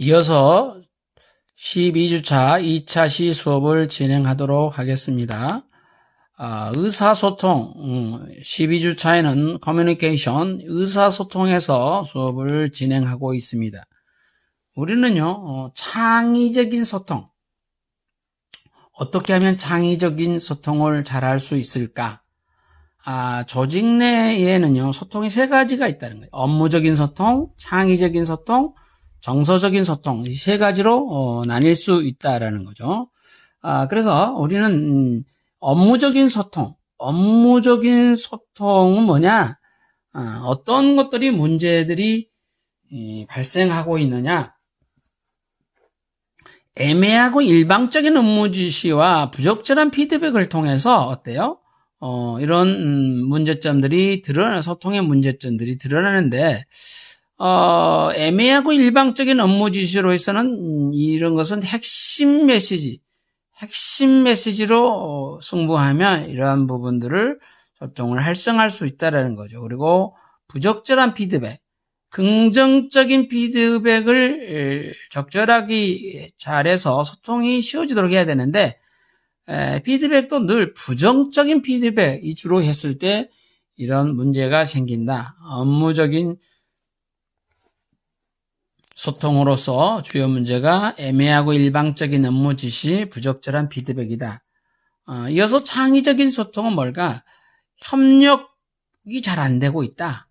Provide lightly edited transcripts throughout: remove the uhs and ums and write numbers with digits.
이어서 12주차 2차 시 수업을 진행하도록 하겠습니다. 의사소통, 12주차에는 커뮤니케이션, 의사소통에서 수업을 진행하고 있습니다. 우리는요, 창의적인 소통, 어떻게 하면 창의적인 소통을 잘할 수 있을까? 조직 내에는요, 소통이 세 가지가 있다는 거예요. 업무적인 소통, 창의적인 소통, 정서적인 소통, 이 세 가지로 나뉠 수 있다라는 거죠. 그래서 우리는 업무적인 소통은 뭐냐? 어떤 것들이 문제들이 발생하고 있느냐? 애매하고 일방적인 업무 지시와 부적절한 피드백을 통해서 어때요? 이런 문제점들이 소통의 문제점들이 드러나는데, 애매하고 일방적인 업무 지시로 해서는 이런 것은 핵심 메시지로 승부하면 이러한 부분들을 소통을 활성화할 수 있다는 거죠. 그리고 부적절한 피드백, 긍정적인 피드백을 적절하게 잘해서 소통이 쉬워지도록 해야 되는데, 피드백도 늘 부정적인 피드백이 주로 했을 때 이런 문제가 생긴다. 업무적인 소통으로서 주요 문제가 애매하고 일방적인 업무 지시, 부적절한 피드백이다. 이어서 창의적인 소통은 뭘까? 협력이 잘 안 되고 있다.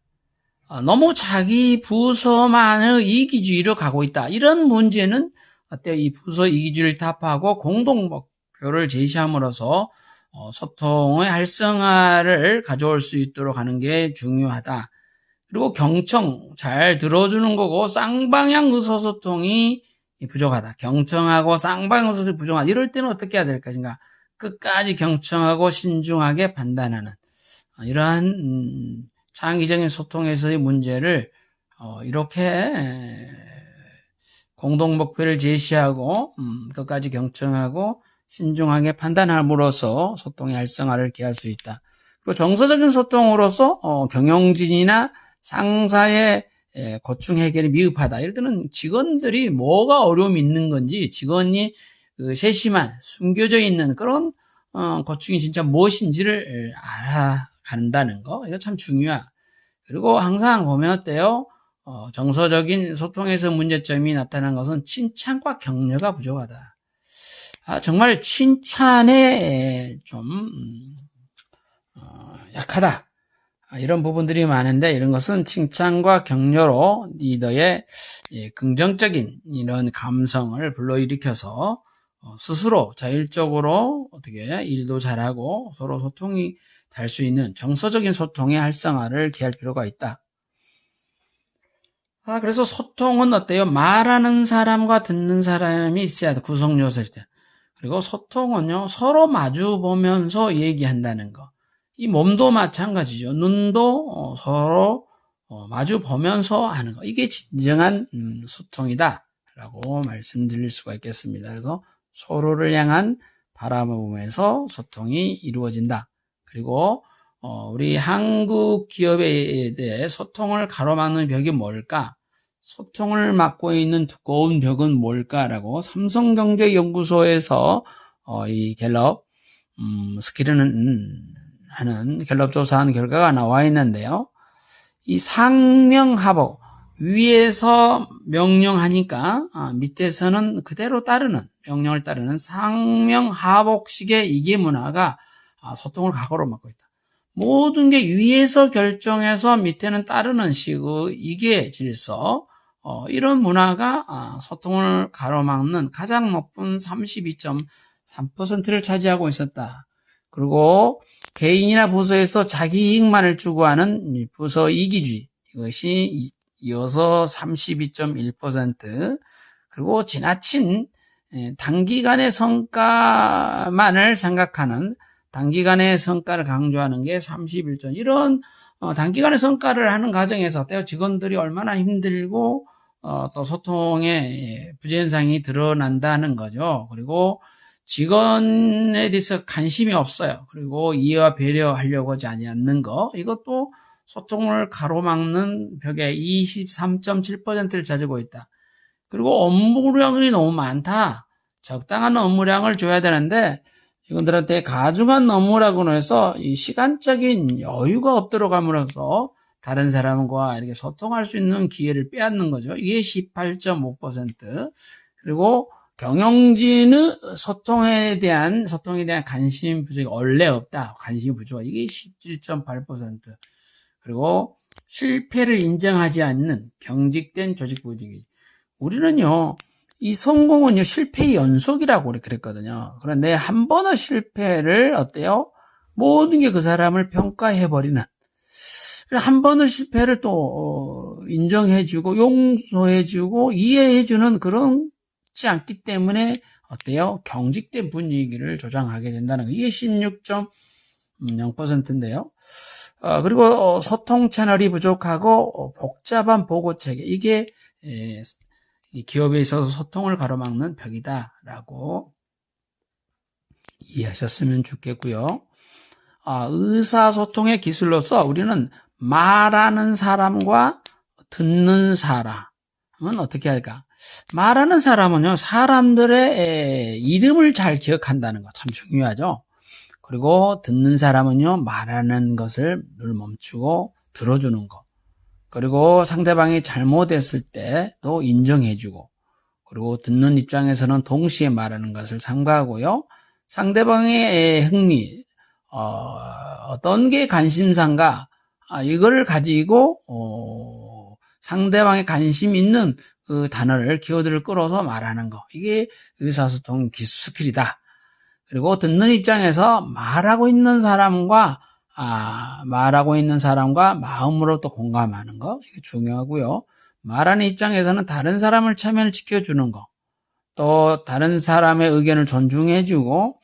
너무 자기 부서만의 이기주의로 가고 있다. 이런 문제는 어때요? 이 부서 이기주의를 타파하고 공동 목표를 제시함으로써 소통의 활성화를 가져올 수 있도록 하는 게 중요하다. 그리고 경청, 잘 들어주는 거고 쌍방향 의사소통이 부족하다. 경청하고 쌍방향 의사소통이 부족하다. 이럴 때는 어떻게 해야 될 것인가? 끝까지 경청하고 신중하게 판단하는 이러한 창의적인 소통에서의 문제를 이렇게 공동 목표를 제시하고 끝까지 경청하고 신중하게 판단함으로써 소통의 활성화를 기할 수 있다. 그리고 정서적인 소통으로서 경영진이나 상사의 고충 해결이 미흡하다. 이럴 때는 직원들이 뭐가 어려움이 있는 건지, 직원이 세심한, 숨겨져 있는 그런 고충이 진짜 무엇인지를 알아간다는 거. 이거 참 중요하다. 그리고 항상 보면 어때요? 정서적인 소통에서 문제점이 나타난 것은 칭찬과 격려가 부족하다. 정말 칭찬에 좀 약하다. 이런 부분들이 많은데 이런 것은 칭찬과 격려로 리더의 긍정적인 이런 감성을 불러일으켜서 스스로 자율적으로 어떻게 일도 잘하고 서로 소통이 될 수 있는 정서적인 소통의 활성화를 기할 필요가 있다. 그래서 소통은 어때요? 말하는 사람과 듣는 사람이 있어야 돼. 구성 요소일 때. 그리고 소통은요, 서로 마주 보면서 얘기한다는 거. 이 몸도 마찬가지죠. 눈도 서로 마주 보면서 하는 거. 이게 진정한 소통이다 라고 말씀드릴 수가 있겠습니다. 그래서 서로를 향한 바라보면서 소통이 이루어진다. 그리고 우리 한국 기업에 대해 소통을 가로막는 벽이 뭘까? 소통을 막고 있는 두꺼운 벽은 뭘까라고 삼성경제연구소에서 이 갤럽 스킬은 하는 갤럽 조사한 결과가 나와 있는데요. 이 상명하복, 위에서 명령하니까 밑에서는 그대로 명령을 따르는 상명하복식의 이게 문화가 소통을 각오로 막고 있다. 모든 게 위에서 결정해서 밑에는 따르는 식의 이게 질서, 이런 문화가 소통을 가로막는 가장 높은 32.3%를 차지하고 있었다. 그리고 개인이나 부서에서 자기 이익만을 추구하는 부서 이기주의, 이것이 이어서 32.1%, 그리고 지나친 단기간의 성과만을 생각하는 단기간의 성과를 강조하는 게 31점. 이런 단기간의 성과를 하는 과정에서 직원들이 얼마나 힘들고 또 소통의 부재현상이 드러난다는 거죠. 그리고 직원에 대해서 관심이 없어요. 그리고 이해와 배려하려고 하지 않는 거. 이것도 소통을 가로막는 벽에 23.7%를 차지하고 있다. 그리고 업무량이 너무 많다. 적당한 업무량을 줘야 되는데 이분들한테 가중한 업무라고 해서 이 시간적인 여유가 없도록 함으로써 다른 사람과 이렇게 소통할 수 있는 기회를 빼앗는 거죠. 이게 18.5%. 그리고 경영진의 소통에 대한 관심 부족이 원래 없다. 관심이 부족. 이게 17.8%. 그리고 실패를 인정하지 않는 경직된 조직 분위기. 우리는요, 이 성공은요, 실패의 연속이라고 그랬거든요. 그런데 한 번의 실패를 어때요? 모든 게 그 사람을 평가해버리는. 한 번의 실패를 또, 인정해주고, 용서해주고, 이해해주는 그렇지 않기 때문에 어때요? 경직된 분위기를 조장하게 된다는 거. 이게 16.0%인데요. 그리고 소통 채널이 부족하고 복잡한 보고 체계. 이게 기업에 있어서 소통을 가로막는 벽이다라고 이해하셨으면 좋겠고요. 의사소통의 기술로서 우리는 말하는 사람과 듣는 사람은 어떻게 할까? 말하는 사람은요, 사람들의 이름을 잘 기억한다는 거 참 중요하죠. 그리고 듣는 사람은요, 말하는 것을 늘 멈추고 들어주는 거. 그리고 상대방이 잘못했을 때도 인정해주고, 그리고 듣는 입장에서는 동시에 말하는 것을 삼가하고요. 상대방의 흥미, 어떤 게 관심사인가, 이거를 가지고, 상대방의 관심 있는 그 단어를, 키워드를 끌어서 말하는 거. 이게 의사소통 기술 스킬이다. 그리고 듣는 입장에서 말하고 있는 사람과 마음으로 또 공감하는 거, 이게 중요하고요. 말하는 입장에서는 다른 사람을 체면을 지켜주는 거, 또 다른 사람의 의견을 존중해주고,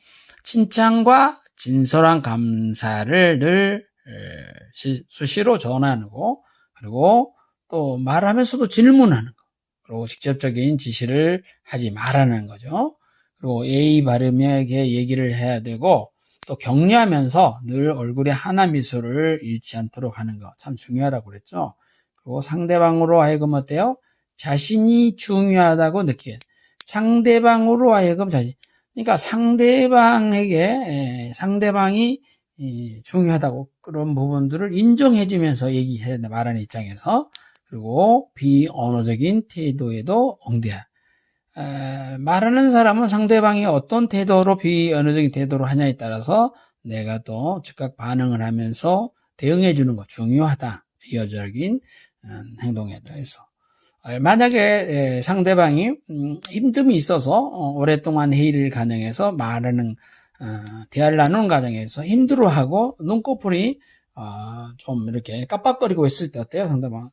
칭찬과 진솔한 감사를 늘 수시로 전하고, 그리고 또 말하면서도 질문하는 거, 그리고 직접적인 지시를 하지 말라는 거죠. 그리고 예의 바르게 얘기를 해야 되고, 또 격려하면서 늘 얼굴에 하나 미소를 잃지 않도록 하는 거 참 중요하다고 그랬죠. 그리고 상대방으로 하여금 어때요? 자신이 중요하다고 느끼게. 상대방으로 하여금 그러니까 상대방이 중요하다고 그런 부분들을 인정해주면서 얘기해야 돼, 말하는 입장에서. 그리고 비언어적인 태도에도 응대할. 말하는 사람은 상대방이 어떤 태도로 비언어적인 태도로 하냐에 따라서 내가 또 즉각 반응을 하면서 대응해 주는 거 중요하다. 비언어적인 행동에 대해서. 만약에 상대방이 힘듦이 있어서 오랫동안 회의를 가정해서 말하는 대화를 나누는 과정에서 힘들어하고 눈꺼풀이 좀 이렇게 깜빡거리고 있을 때 어때요? 상대방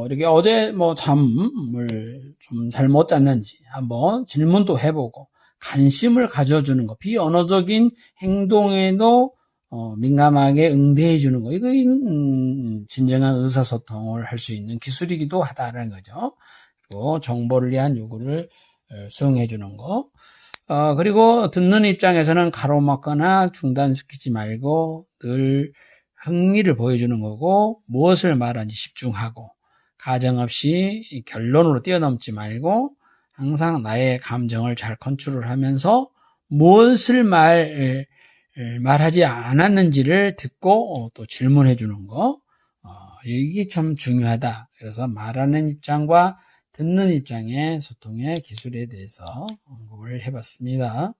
이렇게 어제 잠을 좀 잘못 잤는지 한번 질문도 해보고 관심을 가져주는 거, 비언어적인 행동에도 민감하게 응대해주는 거, 이거 진정한 의사소통을 할 수 있는 기술이기도 하다라는 거죠. 그리고 정보를 위한 요구를 수용해주는 거. 그리고 듣는 입장에서는 가로막거나 중단시키지 말고 늘 흥미를 보여주는 거고, 무엇을 말하는지 집중하고, 가정없이 결론으로 뛰어넘지 말고 항상 나의 감정을 잘 컨트롤 하면서 무엇을 말하지 않았는지를 듣고 또 질문해 주는 거, 이게 참 중요하다. 그래서 말하는 입장과 듣는 입장의 소통의 기술에 대해서 언급을 해봤습니다.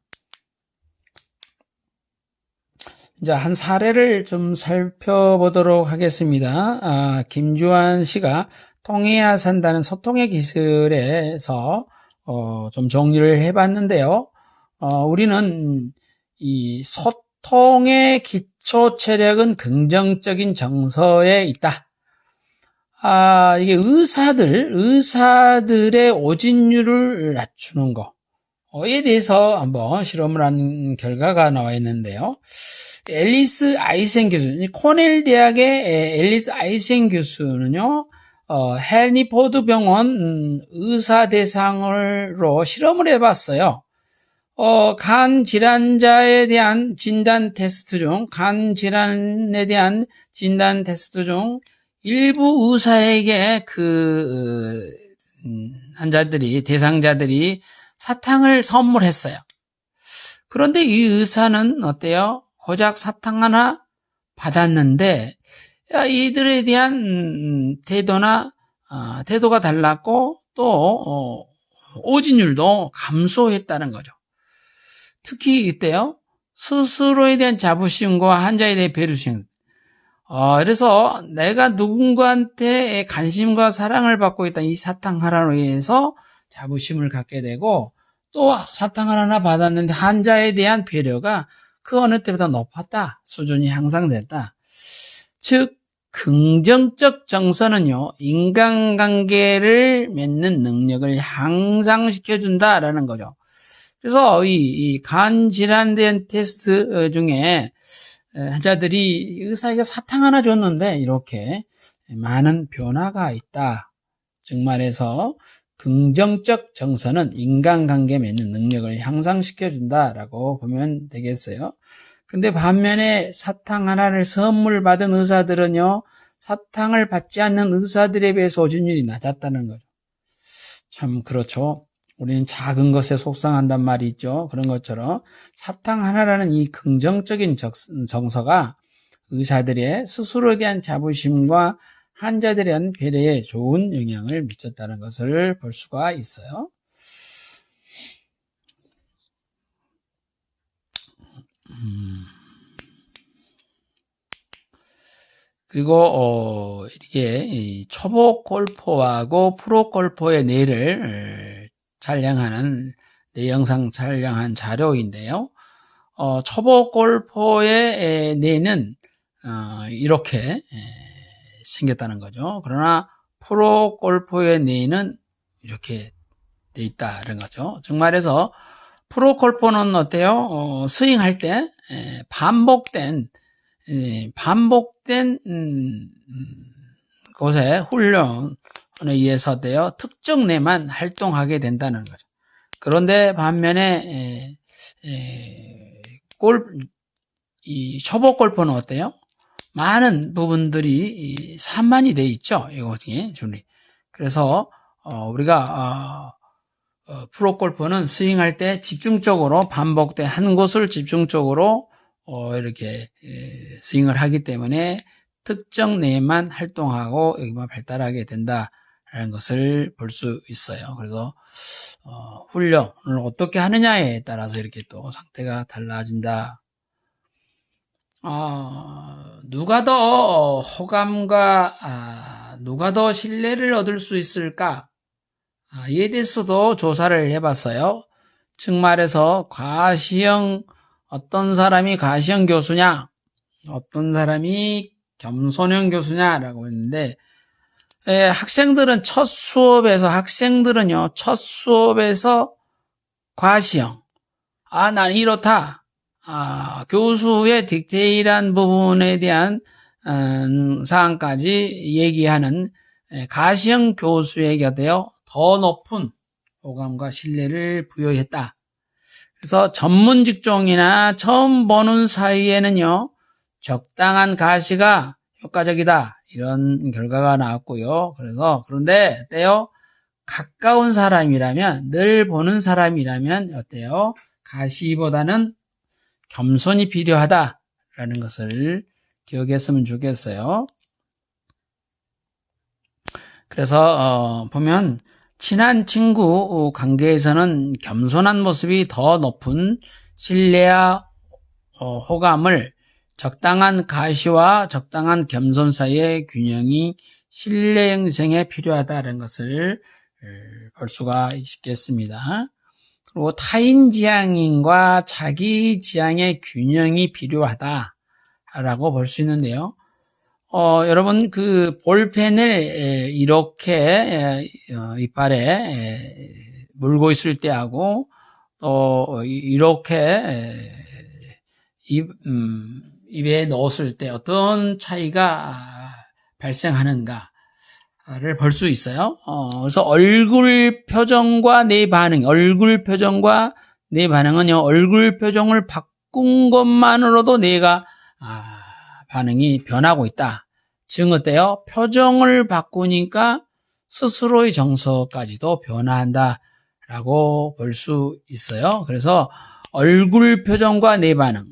이제 한 사례를 좀 살펴보도록 하겠습니다. 김주환 씨가 통해야 산다는 소통의 기술에서 좀 정리를 해봤는데요. 우리는 이 소통의 기초 체력은 긍정적인 정서에 있다. 이게 의사들의 오진율을 낮추는 거에 대해서 한번 실험을 한 결과가 나와 있는데요. 앨리스 아이센 교수, 코넬 대학의 앨리스 아이센 교수는요, 헨리포드 병원 의사 대상으로 실험을 해봤어요. 간 질환자에 대한 진단 테스트 중, 간 질환에 대한 진단 테스트 중 일부 의사에게 대상자들이 사탕을 선물했어요. 그런데 이 의사는 어때요? 고작 사탕 하나 받았는데 이들에 대한 태도가 달랐고 또 오진율도 감소했다는 거죠. 특히 이때요, 스스로에 대한 자부심과 환자에 대해 배려심. 그래서 내가 누군가한테 관심과 사랑을 받고 있다, 이 사탕 하나로 인해서 자부심을 갖게 되고, 또 사탕 하나 받았는데 환자에 대한 배려가 그 어느 때보다 높았다, 수준이 향상됐다. 즉 긍정적 정서는요, 인간관계를 맺는 능력을 향상시켜준다라는 거죠. 그래서 이 간 질환된 테스트 중에 환자들이 의사에게 사탕 하나 줬는데 이렇게 많은 변화가 있다. 즉 말해서 긍정적 정서는 인간관계 맺는 능력을 향상시켜준다라고 보면 되겠어요. 근데 반면에 사탕 하나를 선물 받은 의사들은요, 사탕을 받지 않는 의사들에 비해서 오진율이 낮았다는 거죠. 참 그렇죠. 우리는 작은 것에 속상한단 말이 있죠. 그런 것처럼 사탕 하나라는 이 긍정적인 정서가 의사들의 스스로에 대한 자부심과 환자들에 대한 배려에 좋은 영향을 미쳤다는 것을 볼 수가 있어요. 그리고 이게 이 초보 골퍼하고 프로 골퍼의 뇌를 촬영하는 뇌 영상 촬영한 자료인데요. 초보 골퍼의 뇌는 이렇게 생겼다는 거죠. 그러나 프로 골퍼의 뇌는 이렇게 돼 있다는 거죠. 즉 말해서 프로 골퍼는 어때요? 스윙할 때 반복된 곳에 훈련에 의해서 특정 뇌만 활동하게 된다는 거죠. 그런데 반면에 이 초보 골퍼는 어때요? 많은 부분들이 산만이 돼 있죠. 이거지. 그래서 우리가 프로 골퍼는 스윙할 때 집중적으로 반복된 한 곳을 집중적으로 이렇게 스윙을 하기 때문에 특정 뇌만 활동하고 여기만 발달하게 된다라는 것을 볼 수 있어요. 그래서 훈련을 어떻게 하느냐에 따라서 이렇게 또 상태가 달라진다. 누가 더 호감과 누가 더 신뢰를 얻을 수 있을까? 이에 대해서도 조사를 해봤어요. 즉 말해서 어떤 사람이 가시형 교수냐, 어떤 사람이 겸손형 교수냐라고 했는데, 학생들은요, 첫 수업에서 과시형, 난 이렇다. 교수의 디테일한 부분에 대한 사항까지 얘기하는 가시형 교수에게 더 높은 호감과 신뢰를 부여했다. 그래서 전문 직종이나 처음 보는 사이에는요, 적당한 가시가 효과적이다. 이런 결과가 나왔고요. 그런데 어때요? 가까운 사람이라면, 늘 보는 사람이라면 어때요? 가시보다는 겸손이 필요하다라는 것을 기억했으면 좋겠어요. 그래서 보면 친한 친구 관계에서는 겸손한 모습이 더 높은 신뢰와 호감을, 적당한 가시와 적당한 겸손 사이의 균형이 신뢰 형성에 필요하다는 것을 볼 수가 있겠습니다. 그리고 타인 지향인과 자기 지향의 균형이 필요하다라고 볼 수 있는데요. 여러분 그 볼펜을 이렇게 이빨에 물고 있을 때하고 이렇게 입에 넣었을 때 어떤 차이가 발생하는가를 볼 수 있어요. 그래서 얼굴 표정과 내 반응은요, 얼굴 표정을 바꾼 것만으로도 뇌가 반응이 변하고 있다. 즉 어때요? 표정을 바꾸니까 스스로의 정서까지도 변화한다라고 볼 수 있어요. 그래서 얼굴 표정과 뇌 반응,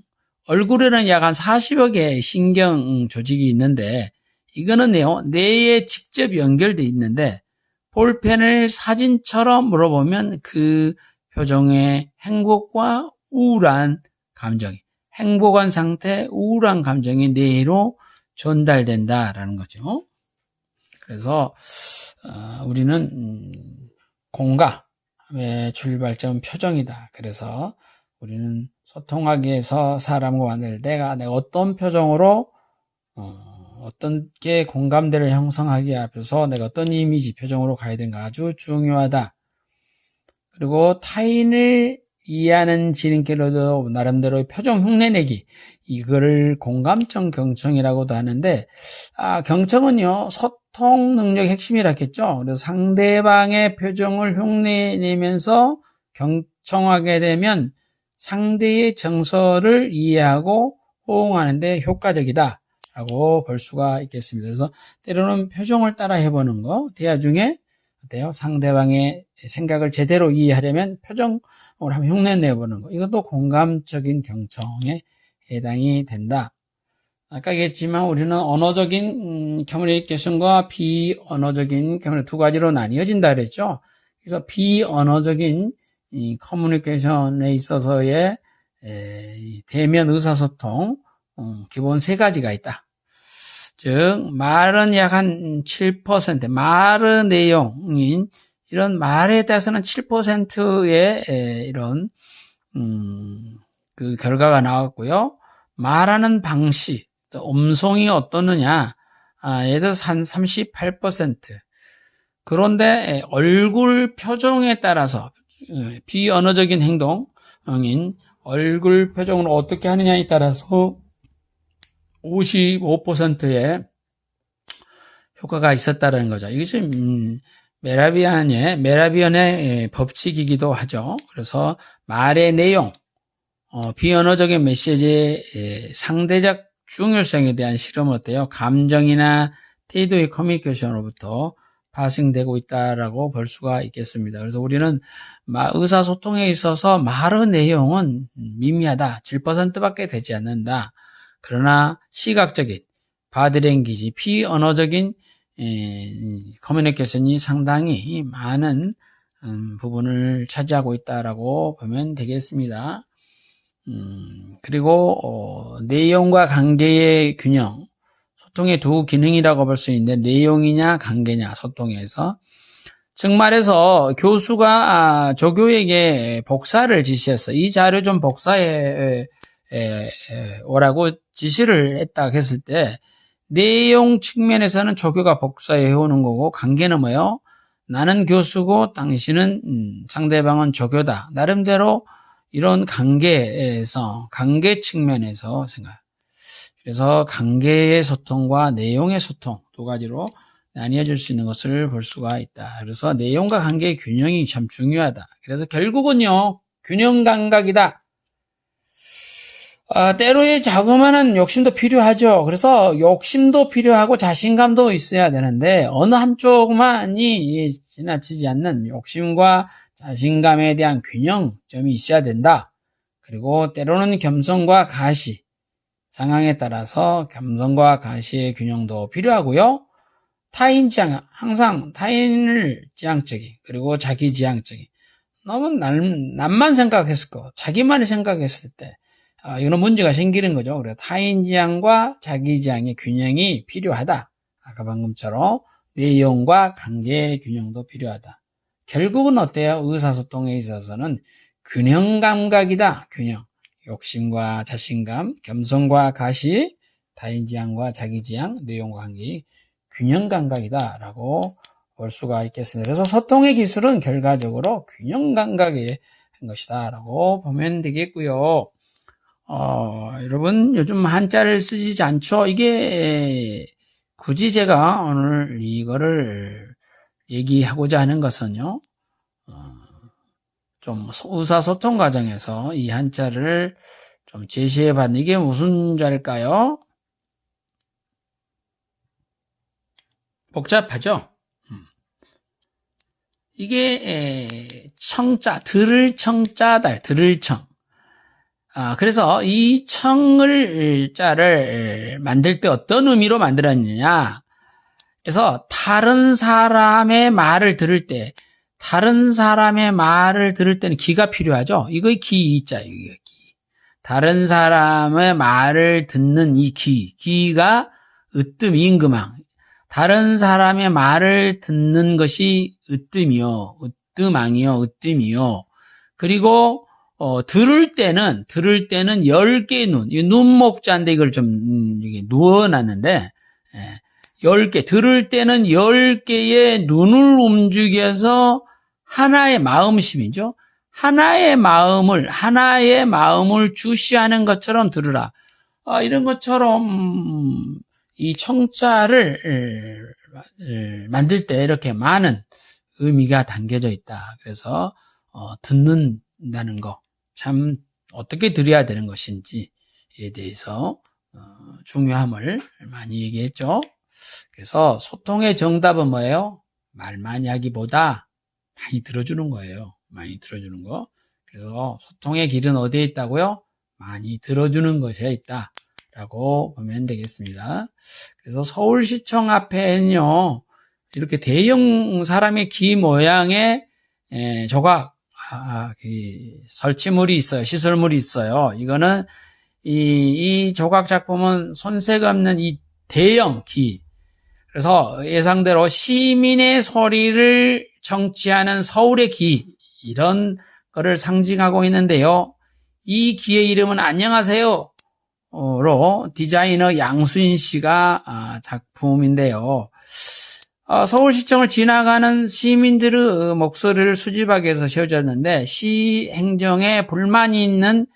얼굴에는 약 한 40여 개의 신경 조직이 있는데 이거는요, 뇌에 직접 연결돼 있는데 볼펜을 사진처럼 물어보면 그 표정의 행복과 우울한 감정이, 행복한 상태, 우울한 감정이 뇌로 전달된다라는 거죠. 그래서 우리는 공감의 출발점은 표정이다. 그래서 우리는 소통하기 위해서 사람과 만날 내가 어떤 표정으로 어떤 게 공감대를 형성하기 위해서 내가 어떤 이미지, 표정으로 가야 되는가 아주 중요하다. 그리고 타인을 이해하는 지름길로도 나름대로 표정 흉내내기, 이거를 공감적 경청이라고도 하는데, 경청은요 소통 능력의 핵심이라 했겠죠. 그래서 상대방의 표정을 흉내내면서 경청하게 되면 상대의 정서를 이해하고 호응하는데 효과적이다 라고 볼 수가 있겠습니다. 그래서 때로는 표정을 따라 해보는 거, 대화 중에 어때요? 상대방의 생각을 제대로 이해하려면 표정을 한번 흉내내보는 거, 이것도 공감적인 경청에 해당이 된다. 아까 얘기했지만 우리는 언어적인 커뮤니케이션과 비언어적인 커뮤니케이션 두 가지로 나뉘어진다 그랬죠. 그래서 비언어적인 이 커뮤니케이션에 있어서의 대면 의사소통 기본 세 가지가 있다. 즉 말은 약 한 7%, 말의 내용인 이런 말에 따라서는 7%의 이런 그 결과가 나왔고요. 말하는 방식, 또 음성이 어떠느냐, 예를 들어서 한 38%. 그런데 얼굴 표정에 따라서 비언어적인 행동인 얼굴 표정을 어떻게 하느냐에 따라서 55%의 효과가 있었다는 거죠. 이것이 메라비언의 법칙이기도 하죠. 그래서 말의 내용, 비언어적인 메시지의 상대적 중요성에 대한 실험은 어때요? 감정이나 태도의 커뮤니케이션으로부터 파생되고 있다라고 볼 수가 있겠습니다. 그래서 우리는 의사소통에 있어서 말의 내용은 미미하다, 7%밖에 되지 않는다. 그러나 시각적인 바디랭귀지, 비언어적인 커뮤니케이션이 상당히 많은 부분을 차지하고 있다라고 보면 되겠습니다. 그리고 내용과 관계의 균형, 소통의 두 기능이라고 볼 수 있는데 내용이냐 관계냐, 소통에서 즉 말해서 교수가 조교에게 복사를 지시했어. 이 자료 좀 복사해 오라고 지시를 했다 했을 때 내용 측면에서는 조교가 복사해 오는 거고, 관계는 뭐예요? 나는 교수고 당신은 상대방은 조교다. 나름대로 이런 관계에서, 관계 측면에서 생각. 그래서 관계의 소통과 내용의 소통 두 가지로 나뉘어질 수 있는 것을 볼 수가 있다. 그래서 내용과 관계의 균형이 참 중요하다. 그래서 결국은요, 균형 감각이다. 때로의 자그마한 욕심도 필요하죠. 그래서 욕심도 필요하고 자신감도 있어야 되는데 어느 한쪽만이 지나치지 않는 욕심과 자신감에 대한 균형점이 있어야 된다. 그리고 때로는 겸손과 가시, 상황에 따라서 겸손과 가시의 균형도 필요하고요. 타인 지향, 항상 타인을 지향적인, 그리고 자기 지향적인, 너무 남만 생각했을 거, 자기만이 생각했을 때 이거는 문제가 생기는 거죠. 그래서 타인 지향과 자기 지향의 균형이 필요하다. 아까 방금처럼 내용과 관계의 균형도 필요하다. 결국은 어때요? 의사소통에 있어서는 균형 감각이다. 균형. 욕심과 자신감, 겸손과 가시, 타인 지향과 자기 지향, 내용과 관계, 균형 감각이다라고 볼 수가 있겠습니다. 그래서 소통의 기술은 결과적으로 균형 감각의 것이다라고 보면 되겠고요. 여러분 요즘 한자를 쓰지 않죠? 이게 굳이 제가 오늘 이거를 얘기하고자 하는 것은요, 좀 의사소통 과정에서 이 한자를 좀 제시해 봤는데 이게 무슨 자일까요? 복잡하죠? 이게 청자, 들을 청자다, 들을 청. 그래서 이 청을 자를 만들 때 어떤 의미로 만들었느냐. 그래서 다른 사람의 말을 들을 때, 는 기가 필요하죠. 이거 기자예요, 이거 기. 다른 사람의 말을 듣는 이 기가 으뜸, 임금왕. 다른 사람의 말을 듣는 것이 으뜸이요, 으뜸이요. 그리고 들을 때는 10개의 눈, 이 눈목자인데 이걸 좀 이게 누워놨는데, 10개, 들을 때는 10개의 눈을 움직여서 하나의 마음심이죠. 하나의 마음을 주시하는 것처럼 들으라. 이런 것처럼 이 청자를 만들 때 이렇게 많은 의미가 담겨져 있다. 그래서 듣는다는 거, 참 어떻게 들어야 되는 것인지에 대해서 중요함을 많이 얘기했죠. 그래서 소통의 정답은 뭐예요? 말 많이 하기보다 많이 들어주는 거예요. 많이 들어주는 거. 그래서 소통의 길은 어디에 있다고요? 많이 들어주는 것에 있다라고 보면 되겠습니다. 그래서 서울시청 앞에는요, 이렇게 대형 사람의 귀 모양의 조각, 설치물이 있어요. 시설물이 있어요. 이거는 이 조각 작품은 손색 없는 이 대형 귀. 그래서 예상대로 시민의 소리를 청취하는 서울의 귀, 이런 거를 상징하고 있는데요. 이 귀의 이름은 안녕하세요로 디자이너 양수인 씨가 작품인데요. 서울시청을 지나가는 시민들의 목소리를 수집하기 위해서 세워졌는데, 시 행정에 불만이 있는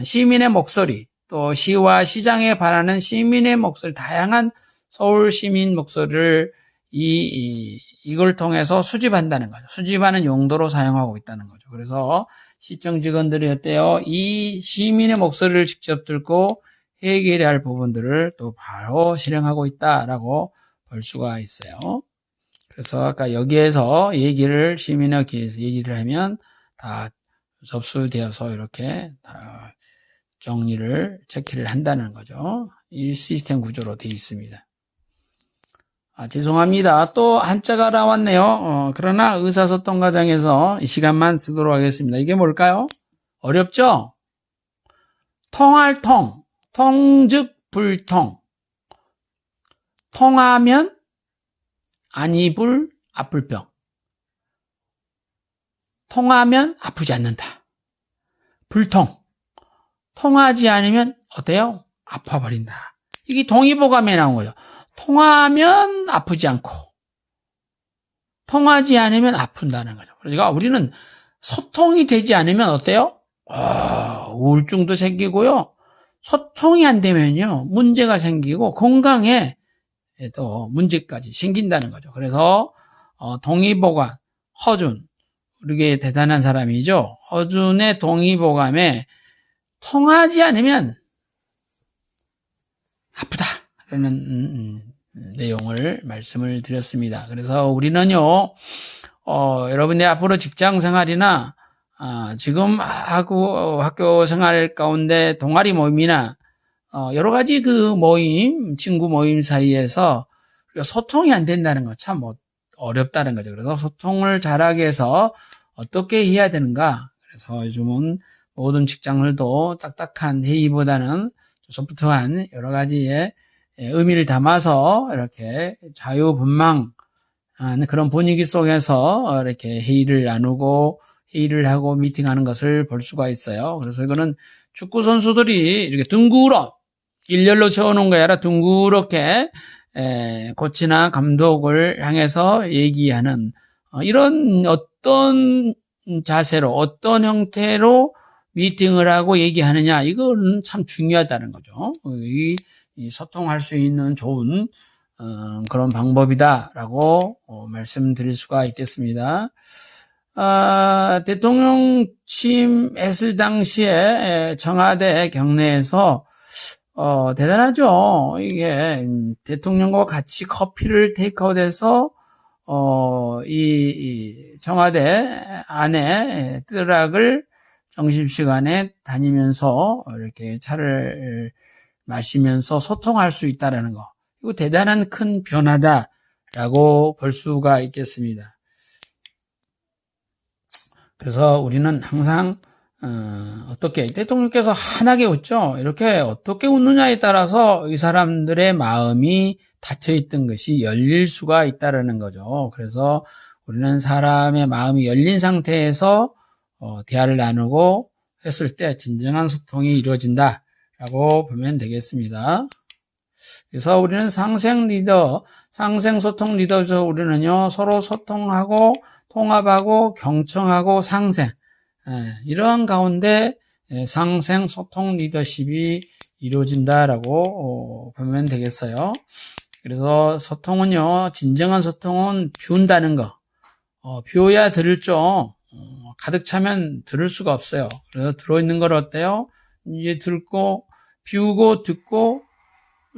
시민의 목소리, 또 시와 시장에 바라는 시민의 목소리, 다양한 서울 시민 목소리를 이걸 통해서 수집한다는 거죠. 수집하는 용도로 사용하고 있다는 거죠. 그래서 시청 직원들이 어때요? 이 시민의 목소리를 직접 듣고 해결해야 할 부분들을 또 바로 실행하고 있다라고 볼 수가 있어요. 그래서 아까 여기에서 시민의 귀에서 얘기를 하면 다 접수되어서 이렇게 다 정리를, 체크를 한다는 거죠. 이 시스템 구조로 되어 있습니다. 죄송합니다. 또 한자가 나왔네요. 그러나 의사소통 과정에서 이 시간만 쓰도록 하겠습니다. 이게 뭘까요? 어렵죠? 통할 통, 통즉 불통. 통하면 안이불 아플병. 통하면 아프지 않는다. 불통. 통하지 않으면 어때요? 아파버린다. 이게 동의보감에 나온 거죠. 통하면 아프지 않고, 통하지 않으면 아픈다는 거죠. 그러니까 우리는 소통이 되지 않으면 어때요? 우울증도 생기고요. 소통이 안 되면요, 문제가 생기고 건강에 또 문제까지 생긴다는 거죠. 그래서 동의보감, 허준, 우리게 대단한 사람이죠. 허준의 동의보감에 통하지 않으면 아프다 라는 내용을 말씀을 드렸습니다. 그래서 우리는요, 여러분의 앞으로 직장 생활이나 지금 학교 생활 가운데 동아리 모임이나 여러 가지 그 모임, 친구 모임 사이에서 소통이 안 된다는 거 참 어렵다는 거죠. 그래서 소통을 잘하기 위해서 어떻게 해야 되는가? 그래서 요즘은 모든 직장들도 딱딱한 회의보다는 소프트한 여러 가지의 의미를 담아서 이렇게 자유분방한 그런 분위기 속에서 이렇게 회의를 나누고 회의를 하고 미팅하는 것을 볼 수가 있어요. 그래서 이거는 축구 선수들이 이렇게 일렬로 세워놓은 게 아니라 둥그렇게 코치나 감독을 향해서 얘기하는 이런 어떤 자세로, 어떤 형태로 미팅을 하고 얘기하느냐, 이거는 참 중요하다는 거죠. 이 소통할 수 있는 좋은 그런 방법이다라고 말씀드릴 수가 있겠습니다. 대통령 취임했을 당시에 청와대 경내에서 대단하죠. 이게 대통령과 같이 커피를 테이크아웃해서 이 청와대 안에 뜨락을 점심시간에 다니면서 이렇게 차를 마시면서 소통할 수 있다는 거. 이거 대단한 큰 변화다라고 볼 수가 있겠습니다. 그래서 우리는 항상 어떻게 대통령께서 환하게 웃죠. 이렇게 어떻게 웃느냐에 따라서 이 사람들의 마음이 닫혀있던 것이 열릴 수가 있다는 거죠. 그래서 우리는 사람의 마음이 열린 상태에서 대화를 나누고 했을 때 진정한 소통이 이루어진다라고 보면 되겠습니다. 그래서 우리는 상생 소통 리더죠. 우리는요, 서로 소통하고 통합하고 경청하고 상생, 이러한 가운데 상생 소통 리더십이 이루어진다라고 보면 되겠어요. 그래서 소통은요, 진정한 소통은 비운다는 거. 비워야 들을 줄 가득 차면 들을 수가 없어요. 그래서 들어있는 걸 어때요? 이제 듣고 비우고 듣고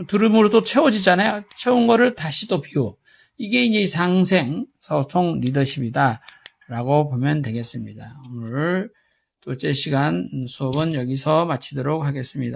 들음으로 또 채워지잖아요. 채운 거를 다시 또 비워. 이게 이제 상생 소통 리더십이다 라고 보면 되겠습니다. 오늘 둘째 시간 수업은 여기서 마치도록 하겠습니다.